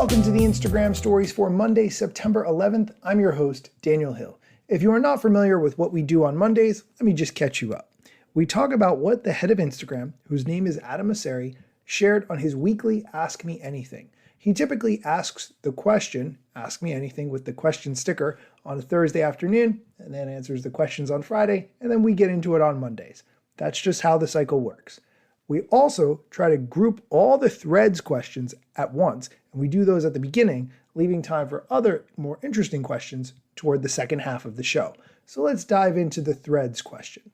Welcome to the Instagram Stories for Monday, September 11th. I'm your host, Daniel Hill. If you are not familiar with what we do on Mondays, let me just catch you up. We talk about what the head of Instagram, whose name is Adam Mosseri, shared on his weekly Ask Me Anything. He typically asks the question, Ask Me Anything with the question sticker, on a Thursday afternoon, and then answers the questions on Friday, and then we get into it on Mondays. That's just how the cycle works. We also try to group all the Threads questions at once, and we do those at the beginning, leaving time for other more interesting questions toward the second half of the show. So let's dive into the Threads question.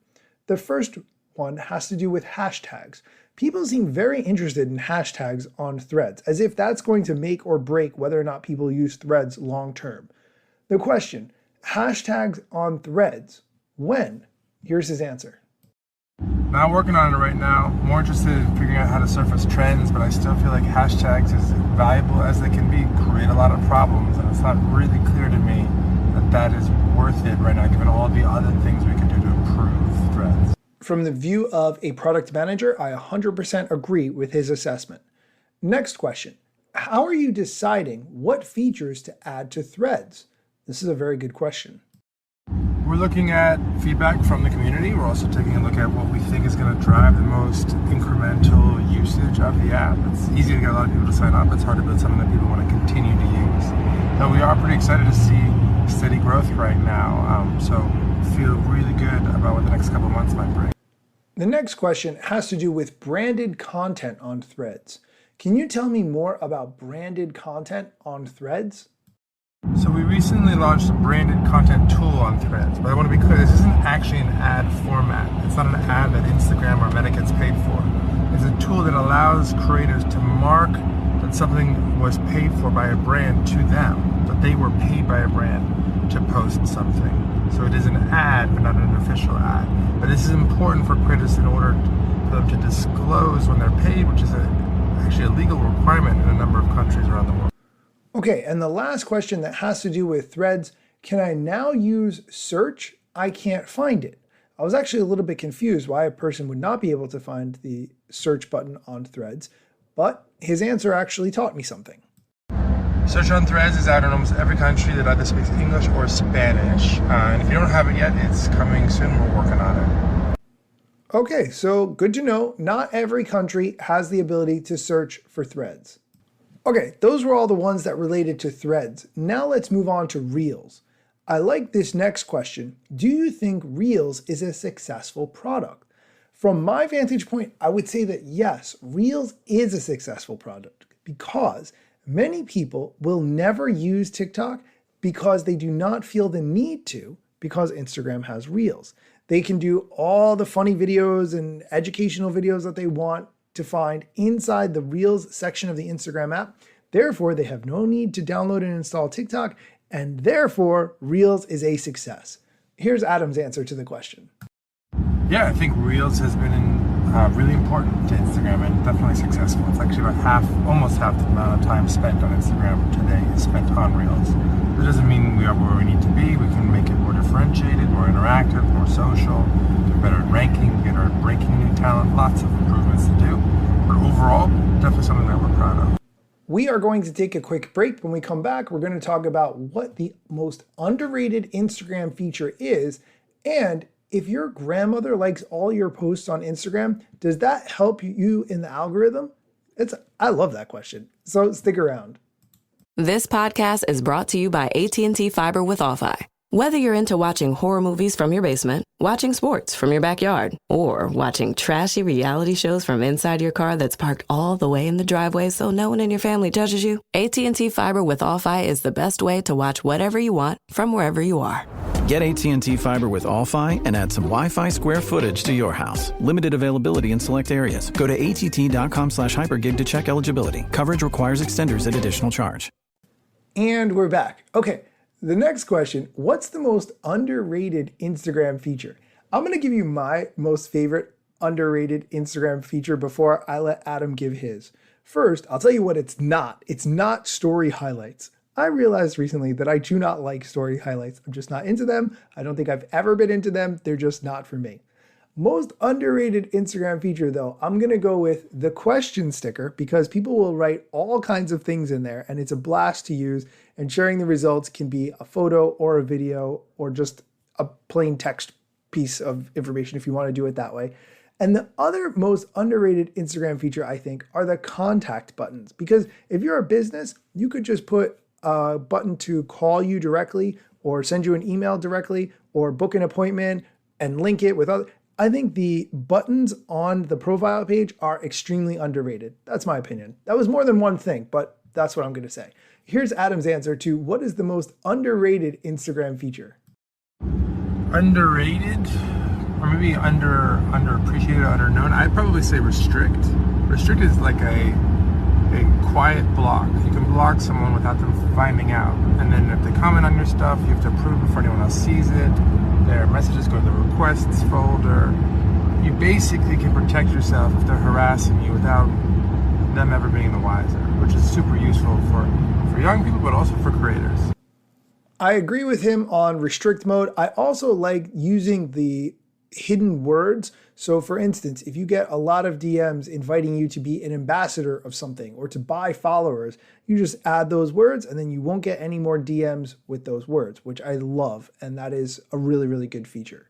The first one has to do with hashtags. People seem very interested in hashtags on Threads, as if that's going to make or break whether or not people use Threads long term. The question, hashtags on Threads, when? Here's his answer. Not working on it right now. More interested in figuring out how to surface trends, but I still feel like hashtags, as valuable as they can be, create a lot of problems, and it's not really clear to me that that is worth it right now, given all the other things we can do to improve Threads. From the view of a product manager, I 100% agree with his assessment. Next question. How are you deciding what features to add to Threads? This is a very good question. We're looking at feedback from the community. We're also taking a look at what we think is going to drive the most incremental usage of the app. It's easy to get a lot of people to sign up. It's hard to build something that people want to continue to use. So we are pretty excited to see steady growth right now. So feel really good about what the next couple of months might bring. The next question has to do with branded content on Threads. Can you tell me more about branded content on Threads? So we recently launched a branded content tool on Threads, but I want to be clear, this isn't actually an ad format. It's not an ad that Instagram or Meta gets paid for. It's a tool that allows creators to mark that something was paid for by a brand to them, that they were paid by a brand to post something. So it is an ad, but not an official ad. But this is important for creators in order for them to disclose when they're paid, which is actually a legal requirement in a number of countries around the world. Okay, and the last question that has to do with Threads, can I now use search? I can't find it. I was actually a little bit confused why a person would not be able to find the search button on Threads, but his answer actually taught me something. Search on Threads is out in almost every country that either speaks English or Spanish. And if you don't have it yet, it's coming soon. We're working on it. Okay, so good to know. Not every country has the ability to search for Threads. Okay, those were all the ones that related to Threads. Now let's move on to Reels. I like this next question. Do you think Reels is a successful product? From my vantage point, I would say that yes, Reels is a successful product because many people will never use TikTok because they do not feel the need to because Instagram has Reels. They can do all the funny videos and educational videos that they want to find inside the Reels section of the Instagram app. Therefore, they have no need to download and install TikTok, and therefore, Reels is a success. Here's Adam's answer to the question. Yeah, I think Reels has been really important to Instagram and definitely successful. It's actually about almost half the amount of time spent on Instagram today is spent on Reels. That doesn't mean we are where we need to be. We can make it more differentiated, more interactive, more social, do better at ranking, get our breaking new talent, lots of improvements to do. But overall, definitely something that we're proud of. We are going to take a quick break. When we come back, we're going to talk about what the most underrated Instagram feature is, and if your grandmother likes all your posts on Instagram, does that help you in the algorithm? I love that question. So stick around. This podcast is brought to you by AT&T Fiber with All-Fi. Whether you're into watching horror movies from your basement, watching sports from your backyard, or watching trashy reality shows from inside your car that's parked all the way in the driveway so no one in your family judges you, AT&T Fiber with All-Fi is the best way to watch whatever you want from wherever you are. Get AT&T Fiber with All-Fi and add some Wi-Fi square footage to your house. Limited availability in select areas. Go to att.com/hypergig to check eligibility. Coverage requires extenders at additional charge. And we're back. Okay, the next question, what's the most underrated Instagram feature? I'm going to give you my most favorite underrated Instagram feature before I let Adam give his. First, I'll tell you what it's not. It's not story highlights. I realized recently that I do not like story highlights. I'm just not into them. I don't think I've ever been into them. They're just not for me. Most underrated Instagram feature though, I'm gonna go with the question sticker because people will write all kinds of things in there and it's a blast to use, and sharing the results can be a photo or a video or just a plain text piece of information if you want to do it that way. And the other most underrated Instagram feature, I think, are the contact buttons. Because if you're a business, you could just put a button to call you directly or send you an email directly or book an appointment and link it with other. I think the buttons on the profile page are extremely underrated. That's my opinion. That was more than one thing, but that's what I'm going to say. Here's Adam's answer to what is the most underrated Instagram feature. Underrated, or maybe underappreciated, underknown. I'd probably say restrict. Restrict is like a quiet block. You can block someone without them finding out. And then if they comment on your stuff, you have to approve before anyone else sees it. Their messages go to the requests folder. You basically can protect yourself if they're harassing you without them ever being the wiser, which is super useful for young people, but also for creators. I agree with him on restrict mode. I also like using the hidden words. So for instance, if you get a lot of DMs inviting you to be an ambassador of something or to buy followers, you just add those words and then you won't get any more DMs with those words, which I love. And that is a really, really good feature.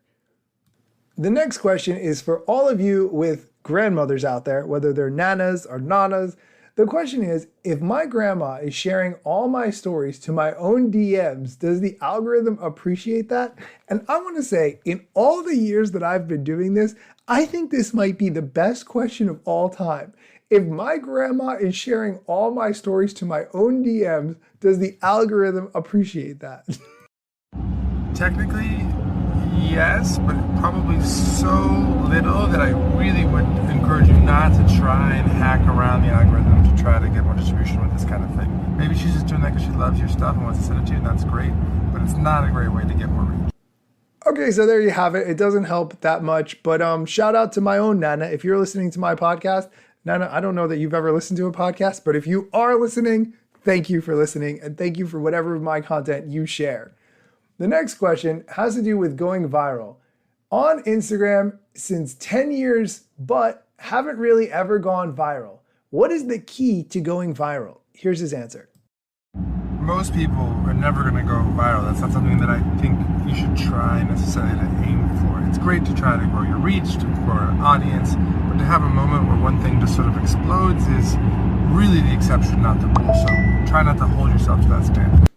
The next question is for all of you with grandmothers out there, whether they're nanas or nanas. The question is, if my grandma is sharing all my stories to my own DMs, does the algorithm appreciate that? And I want to say, in all the years that I've been doing this, I think this might be the best question of all time. If my grandma is sharing all my stories to my own DMs, does the algorithm appreciate that? Technically, yes, but probably so little that I really would encourage you not to try and hack around the algorithm to try to get more distribution with this kind of thing. Maybe she's just doing that because she loves your stuff and wants to send it to you, and that's great, but it's not a great way to get more reach. Okay, so there you have it. It doesn't help that much, but shout out to my own Nana. If you're listening to my podcast, Nana, I don't know that you've ever listened to a podcast, but if you are listening, thank you for listening, and thank you for whatever of my content you share. The next question has to do with going viral. On Instagram since 10 years, but haven't really ever gone viral. What is the key to going viral? Here's his answer. Most people are never going to go viral. That's not something that I think you should try necessarily to aim for. It's great to try to grow your reach, to grow an audience, but to have a moment where one thing just sort of explodes is really the exception, not the rule. So try not to hold yourself to that standard.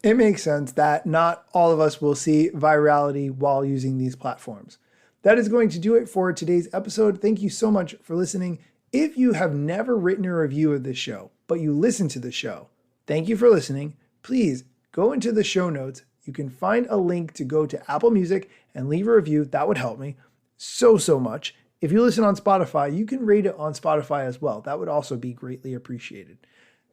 It makes sense that not all of us will see virality while using these platforms. That is going to do it for today's episode. Thank you so much for listening. If you have never written a review of this show, but you listen to the show, thank you for listening. Please go into the show notes. You can find a link to go to Apple Music and leave a review. That would help me so much. If you listen on Spotify, you can rate it on Spotify as well. That would also be greatly appreciated.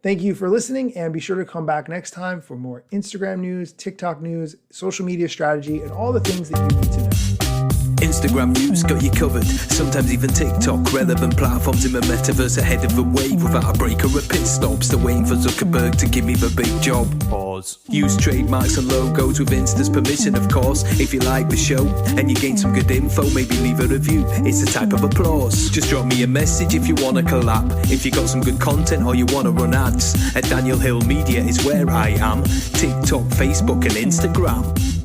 Thank you for listening, and be sure to come back next time for more Instagram news, TikTok news, social media strategy, and all the things that you need to know. Instagram news got you covered, sometimes even TikTok. Relevant platforms in the metaverse ahead of the wave, without a break or a pit stop. Still waiting for Zuckerberg to give me the big job. Pause. Use trademarks and logos with Insta's permission, of course. If you like the show and you gain some good info, maybe leave a review. It's a type of applause. Just drop me a message if you want to collab. If you got some good content or you want to run ads, at Daniel Hill Media is where I am. TikTok, Facebook and Instagram.